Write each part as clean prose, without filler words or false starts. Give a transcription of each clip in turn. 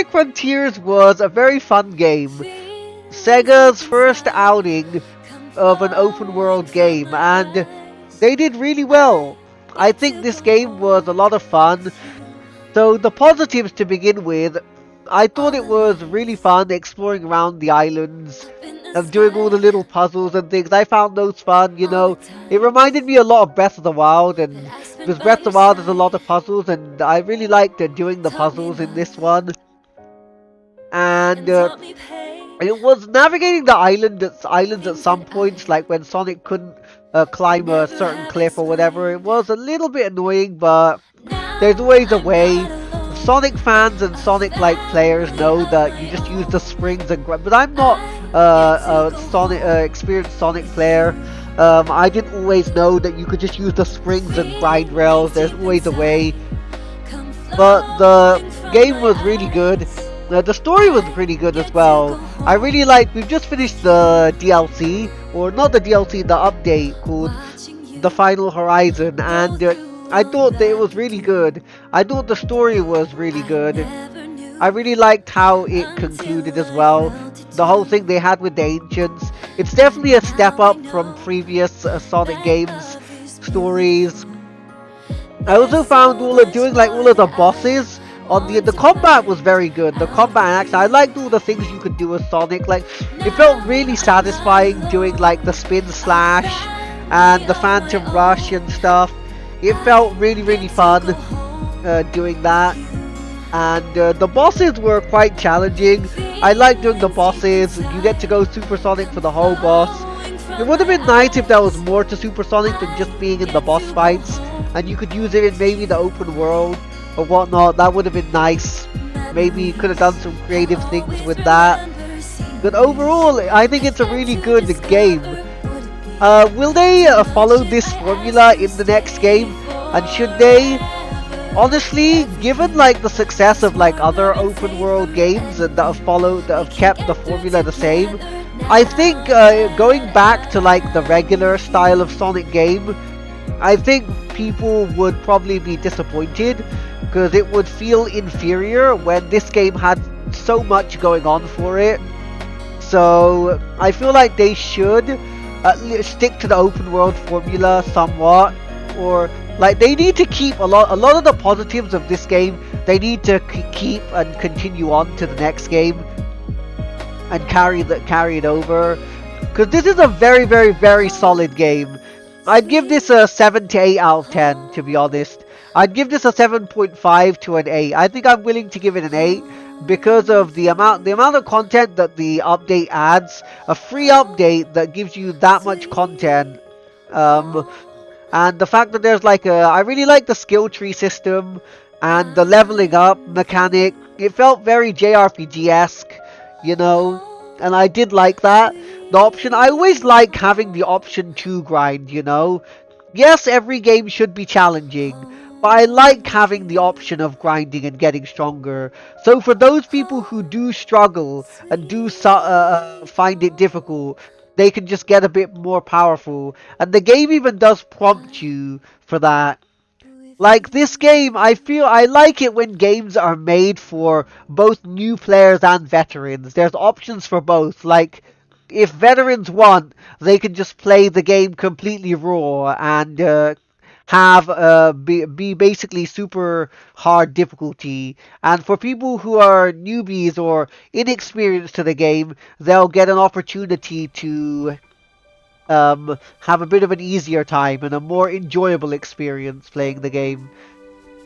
Sonic Frontiers was a very fun game. Sega's first outing of an open world game, and they did really well. I think this game was a lot of fun. So the positives to begin with, I thought it was really fun exploring around the islands and doing all the little puzzles and things. I found those fun, you know. It reminded me a lot of Breath of the Wild, and because Breath of the Wild has a lot of puzzles, and I really liked doing the puzzles in this one. And it was navigating the islands at some points, like when Sonic couldn't climb a certain cliff or whatever. It was a little bit annoying, but there's always a way. Sonic fans and Sonic-like players know that you just use the springs and but I'm not a Sonic experienced Sonic player. I didn't always know that you could just use the springs and grind rails. There's always a way. But the game was really good. The story was pretty good as well. I really like. We've just finished the DLC, or not the DLC, the update called The Final Horizon, and I thought that it was really good. I thought the story was really good. I really liked how it concluded as well. The whole thing they had with the Ancients. It's definitely a step up from previous Sonic games stories. I also found all of the bosses on the combat was very good. The combat action, I liked all the things you could do with Sonic. Like, it felt really satisfying doing like the spin slash and the Phantom Rush and stuff. It felt really fun doing that. And the bosses were quite challenging. I like doing the bosses. You get to go supersonic for the whole boss. It would have been nice if there was more to supersonic than just being in the boss fights, and you could use it in maybe the open world or whatnot. That would have been nice. Maybe you could have done some creative things with that. But overall, I think it's a really good game. Will they follow this formula in the next game? And should they? Honestly, given like the success of like other open world games and that have kept the formula the same, I think going back to like the regular style of Sonic game, I think people would probably be disappointed because it would feel inferior when this game had so much going on for it. So I feel like they should stick to the open world formula somewhat, or like they need to keep a lot of the positives of this game. They need to keep and continue on to the next game and carry it over, because this is a very solid game. I'd give this a 7 to 8 out of 10, to be honest. I'd give this a 7.5 to an 8. I think I'm willing to give it an 8 because of the amount of content that the update adds. A free update that gives you that much content. And the fact that there's like I really like the skill tree system and the leveling up mechanic. It felt very JRPG-esque, you know, and I did like that. The option, I always like having the option to grind, you know. Yes, every game should be challenging, but I like having the option of grinding and getting stronger. So for those people who do struggle and do find it difficult, they can just get a bit more powerful. And the game even does prompt you for that. Like this game, I feel I like it when games are made for both new players and veterans. There's options for both. Like, if veterans want, they can just play the game completely raw and be basically super hard difficulty. And for people who are newbies or inexperienced to the game, they'll get an opportunity to have a bit of an easier time and a more enjoyable experience playing the game.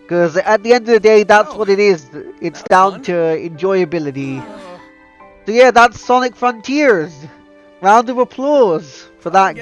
Because at the end of the day, that's what it is. It's down to enjoyability. So yeah, that's Sonic Frontiers. Round of applause for that